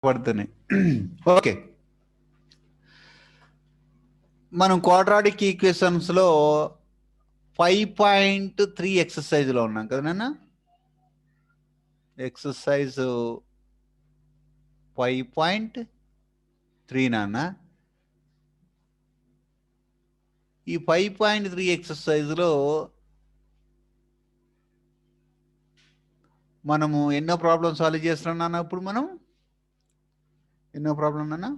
కష్టపడుతూనే. Okay, మనం quadratic ఈక్వేషన్స్లో 5.3 ఎక్సర్సైజ్లో ఉన్నాం కదా నాన్న. ఎక్సర్సైజ్ 5.3 నాన్న. ఈ 5.3 ఎక్సర్సైజ్లో మనము ఎన్నో ప్రాబ్లమ్ సాల్వ్ చేస్తున్నాం ఇప్పుడు మనం ఎన్నో ప్రాబ్లం అన్నా?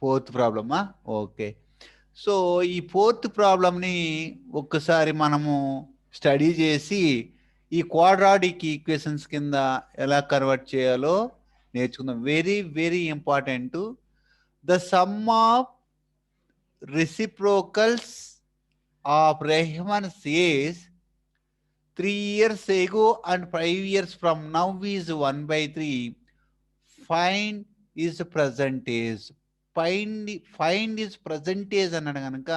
ఫోర్త్ ప్రాబ్లమా? ఓకే. సో ఈ ఫోర్త్ ప్రాబ్లమ్ని ఒక్కసారి మనము స్టడీ చేసి ఈ క్వాడ్రాటిక్ ఈక్వేషన్స్ కింద ఎలా కన్వర్ట్ చేయాలో నేర్చుకుందాం. Very very important. The sum of reciprocals of Rahman's is 3 years ago and 5 years from now is 1/3. Find is percentage. Find is percentage అన్నాడు కనుక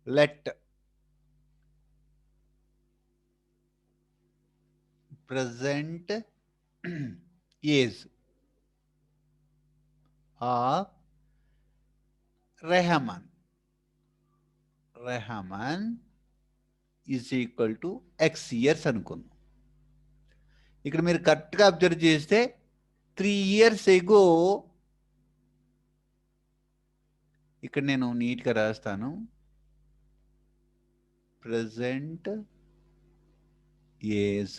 let present is of Rahman is equal to x years అనుకుందాం. ఇక్కడ మీరు కరెక్ట్గా observe చేస్తే 3 years ago, ఇక్కడ నేను నీట్గా రాస్తాను, present is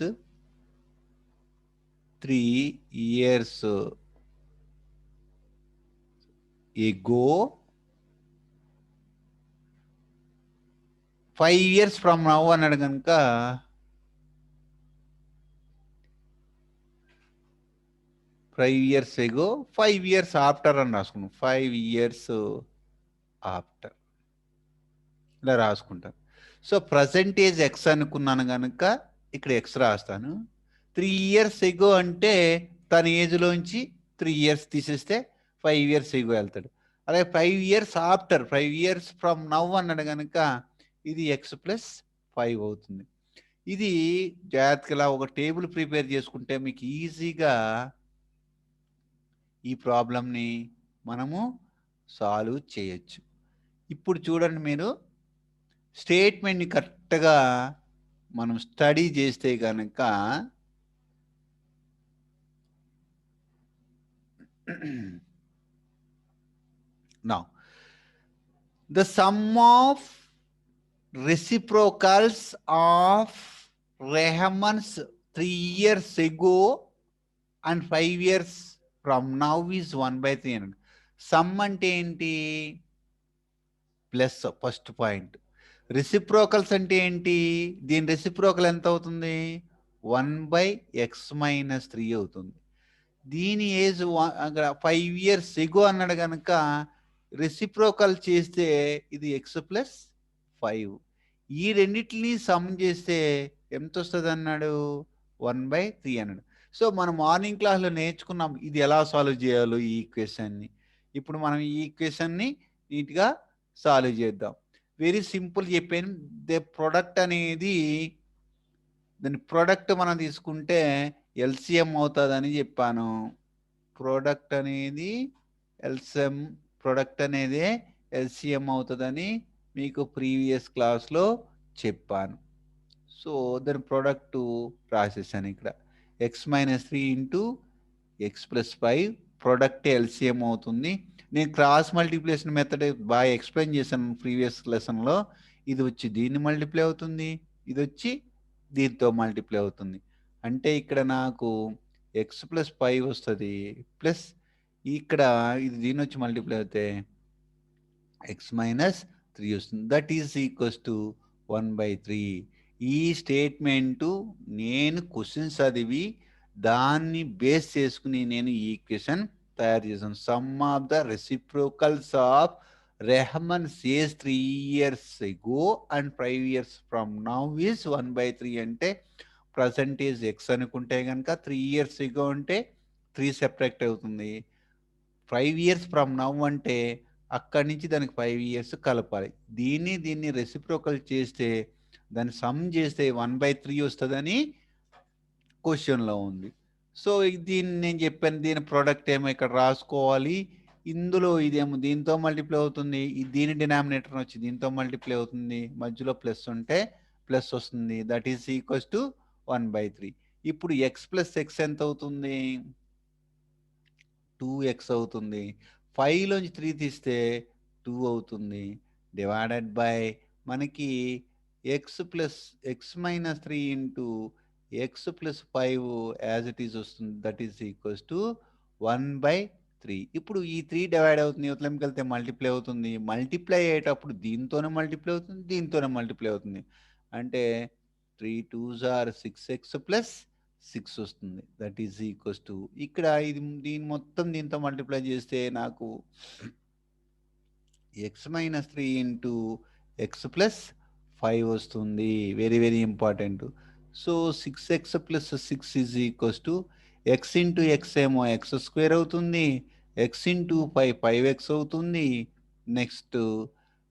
3 years ago, 5 years from now అన్నాడు కనుక 5 years ago, 5 years after అని రాసుకున్నాం. 5 years after ఇలా రాసుకుంటాను. సో పర్సెంటేజ్ ఎక్స్ అనుకున్నాను కనుక ఇక్కడ ఎక్స్ రాస్తాను. 3 years ago అంటే తన ఏజ్లోంచి 3 years తీసేస్తే 5 years ago వెళ్తాడు. అలాగే 5 years after, 5 years from now అన్నాడు కనుక ఇది ఎక్స్ ప్లస్ 5 అవుతుంది. ఇది జాగ్రత్తగా ఒక టేబుల్ ప్రిపేర్ చేసుకుంటే మీకు ఈజీగా ఈ ప్రాబ్లంని మనము సాల్వ్ చేయొచ్చు. ఇప్పుడు చూడండి, మీరు స్టేట్మెంట్ని కరెక్ట్గా మనం స్టడీ చేస్తే కనుక now the sum of reciprocals of Rahman's 3 years ago and 5 years from now is 1/3 అన్నాడు. సమ్ అంటే ఏంటి? Plus first point. రెసిప్రోకల్స్ అంటే ఏంటి? దీని రెసిప్రోకల్ ఎంత అవుతుంది? 1/x-3 అవుతుంది. దీని ఏజ్ 5 years ఎగో అన్నాడు కనుక రెసిప్రోకల్ చేస్తే ఇది ఎక్స్ ప్లస్ 5. ఈ రెండింటిని సమ్ చేస్తే ఎంత వస్తుంది అన్నాడు? 1/3 అన్నాడు. సో మనం మార్నింగ్ క్లాస్లో నేర్చుకున్నాం ఇది ఎలా సాల్వ్ చేయాలో ఈ ఈక్వేషన్ని. ఇప్పుడు మనం ఈ ఈక్వేషన్ని నీట్గా సాల్వ్ చేద్దాం. వెరీ సింపుల్ చెప్పాను. ద ప్రొడక్ట్ అనేది, దాని ప్రొడక్ట్ మనం తీసుకుంటే ఎల్సిఎం అవుతుందని చెప్పాను. ప్రొడక్ట్ అనేది ఎల్సిఎం అవుతుందని మీకు ప్రీవియస్ క్లాస్లో చెప్పాను. సో దాని ప్రొడక్ట్ రాసేసాను ఇక్కడ. x-3 into X plus 5 product LCM అవుతుంది. నేను క్రాస్ మల్టిప్లికేషన్ మెథడ్ బాగా ఎక్స్ప్లెయిన్ చేశాను ప్రీవియస్ లెసన్లో. ఇది వచ్చి దీన్ని మల్టిప్లై అవుతుంది, ఇది వచ్చి దీంతో మల్టిప్లై అవుతుంది. అంటే ఇక్కడ నాకు ఎక్స్ ప్లస్ 5 వస్తుంది, ప్లస్ ఇక్కడ ఇది దీన్ని వచ్చి మల్టిప్లై అవుతే x-3 వస్తుంది. That is equals to 1/3. ఈ స్టేట్మెంటు నేను క్వశ్చన్స్ చదివి దాన్ని బేస్ చేసుకుని నేను ఈ ఈక్వేషన్ తయారు చేశాను. Some of the reciprocals of Rahman's age 3 years ago and 5 years from now is 1/3 అంటే పర్సెంటేజ్ ఎక్స్ అనుకుంటే కనుక 3 years ago అంటే 3 సెపరేట్ అవుతుంది. 5 years ఫ్రమ్ నవ్ అంటే అక్కడి నుంచి దానికి 5 years కలపాలి. దీన్ని రెసిప్రోకల్ చేస్తే దాన్ని సమ్ చేస్తే 1/3 వస్తుందని క్వశ్చన్లో ఉంది. సో దీన్ని నేను చెప్పాను, దీని ప్రోడక్ట్ ఏమో ఇక్కడ రాసుకోవాలి. ఇందులో ఇదేమో దీంతో మల్టిప్లై అవుతుంది, దీని డినామినేటర్ వచ్చి దీంతో మల్టిప్లై అవుతుంది, మధ్యలో ప్లస్ ఉంటే ప్లస్ వస్తుంది, దట్ ఈస్ ఈక్వల్స్ టు 1/3. ఇప్పుడు ఎక్స్ ప్లస్ ఎక్స్ ఎంత అవుతుంది? 2x అవుతుంది. 5లోంచి 3 తీస్తే 2 అవుతుంది, డివైడెడ్ బై మనకి X plus X minus 3 into X plus 5 as it is వస్తుంది, దట్ ఈస్ ఈక్వల్స్ టు 1/3. ఇప్పుడు ఈ 3 డివైడ్ అవుతుంది, యువతలంకి వెళ్తే మల్టిప్లై అవుతుంది, మల్టిప్లై అయ్యేటప్పుడు దీంతోనే మల్టిప్లై అవుతుంది, దీంతోనే మల్టిప్లై అవుతుంది. అంటే 3 2s are 6x ప్లస్ 6 వస్తుంది, దట్ ఈస్ ఈక్వల్స్ టు ఇక్కడ ఇది దీని మొత్తం దీంతో మల్టిప్లై చేస్తే నాకు X minus 3 into X plus 5 వస్తుంది. Very very important. So 6x plus 6 is equals to X into X ఏమో ఎక్స్ స్క్వేర్ అవుతుంది, ఎక్స్ ఇంటూ 5 5x అవుతుంది, next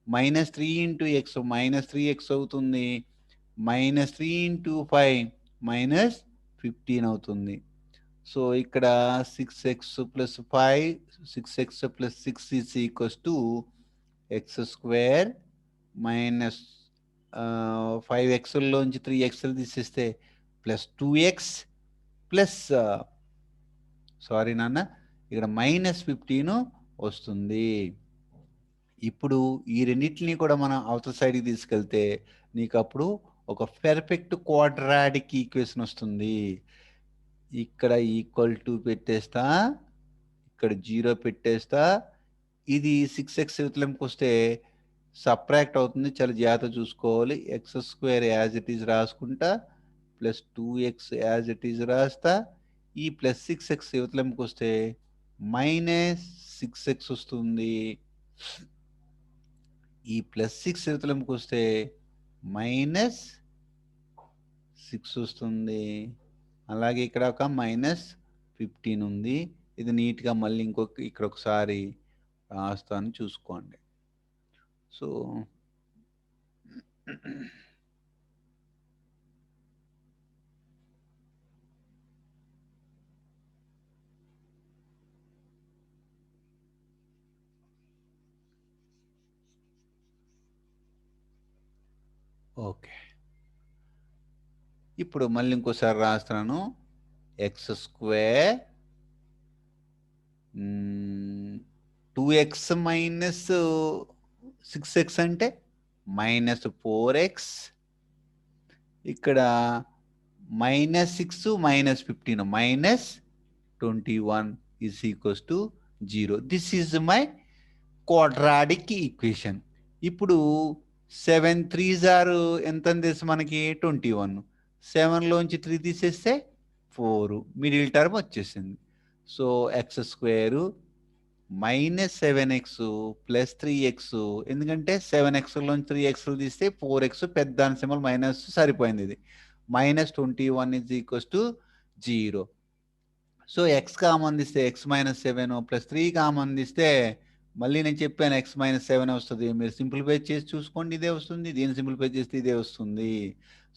minus 3 into X minus 3x అవుతుంది, మైనస్ 3 ఇంటూ 5 మైనస్ 15 అవుతుంది. So ఇక్కడ 6x plus 5 6x plus 6 is equals to x square minus 5xలోంచి 3x తీసేస్తే plus 2x plus sorry నాన్న ఇక్కడ మైనస్ 15 వస్తుంది. ఇప్పుడు ఈ రెండింటిని కూడా మనం అవతల సైడ్కి తీసుకెళ్తే నీకు అప్పుడు ఒక పెర్ఫెక్ట్ క్వాడ్రాటిక్ ఈక్వేషన్ వస్తుంది. ఇక్కడ ఈక్వల్ టు పెట్టేస్తా, ఇక్కడ 0 పెట్టేస్తా, ఇది 6x యువతలంకి వస్తే సబ్ట్రాక్ట్ అవుతుంది, చాలా జాగ్రత్త చూసుకోవాలి. X square as it is రాసుకుంటా, plus 2x as it is రాస్తా, ఈ ప్లస్ 6x యువతలంకి వస్తే మైనస్ 6x వస్తుంది, ఈ ప్లస్ 6 యువతలంకి వస్తే మైనస్ 6 వస్తుంది, అలాగే ఇక్కడ ఒక మైనస్ 15 ఉంది. ఇది నీట్గా మళ్ళీ ఇక్కడ ఒకసారి రాస్తాను చూసుకోండి. సో ఓకే, ఇప్పుడు మళ్ళీ ఇంకోసారి రాస్తున్నాను. X square 2x minus 6x అంటే మైనస్ 4x, ఇక్కడ minus 6 minus 15 minus 21 is equals to 0. This is my quadratic equation. ఇప్పుడు 7 3s ఆర్ ఎంత తెలుసు మనకి 21, 7లోంచి 3 తీసేస్తే 4, మిడిల్ టర్మ్ వచ్చేసింది. So X square minus 7x plus 3x, ఎందుకంటే 7xలోంచి 3x తీస్తే 4x పెద్ద సింబల్ మైనస్ సరిపోయింది, ఇది minus 21 is equals to 0. So X common తీస్తే ఎక్స్ మైనస్ 7 ప్లస్ 3 కామన్ తీస్తే మళ్ళీ నేను చెప్పాను ఎక్స్ మైనస్ 7 వస్తుంది, మీరు సింప్లిఫై చేసి చూసుకోండి ఇదే వస్తుంది, దీన్ని సింప్లిఫై చేస్తే ఇదే వస్తుంది.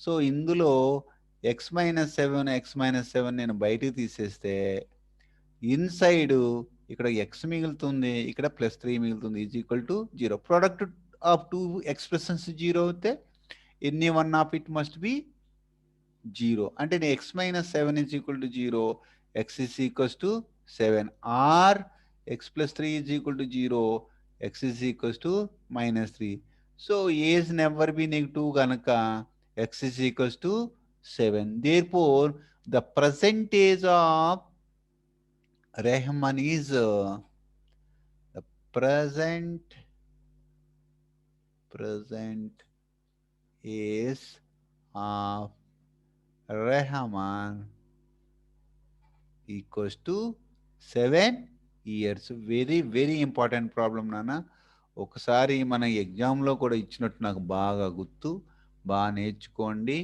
సో ఇందులో ఎక్స్ మైనస్ 7 నేను బయటికి తీసేస్తే ఇన్సైడ్ ఇక్కడ ఎక్స్ మిగులుతుంది, ఇక్కడ ప్లస్ 3 మిగులుతుంది, is equal to 0. Product of 2 expressions 0 అయితే any one of it must be 0. అంటే X minus 7 is equal to 0, x is equals to 7, or x plus 3 is equal to 0, x is equals to minus 3. So a is never be negative ganaka x is equals to 7. Therefore, the percentage of Rahman is the present is of Rahman equals to 7 years. Very very important problem నాన్న. ఒకసారి మన ఎగ్జామ్లో కూడా ఇచ్చినట్టు నాకు బాగా గుర్తు, బాగా నేర్చుకోండి.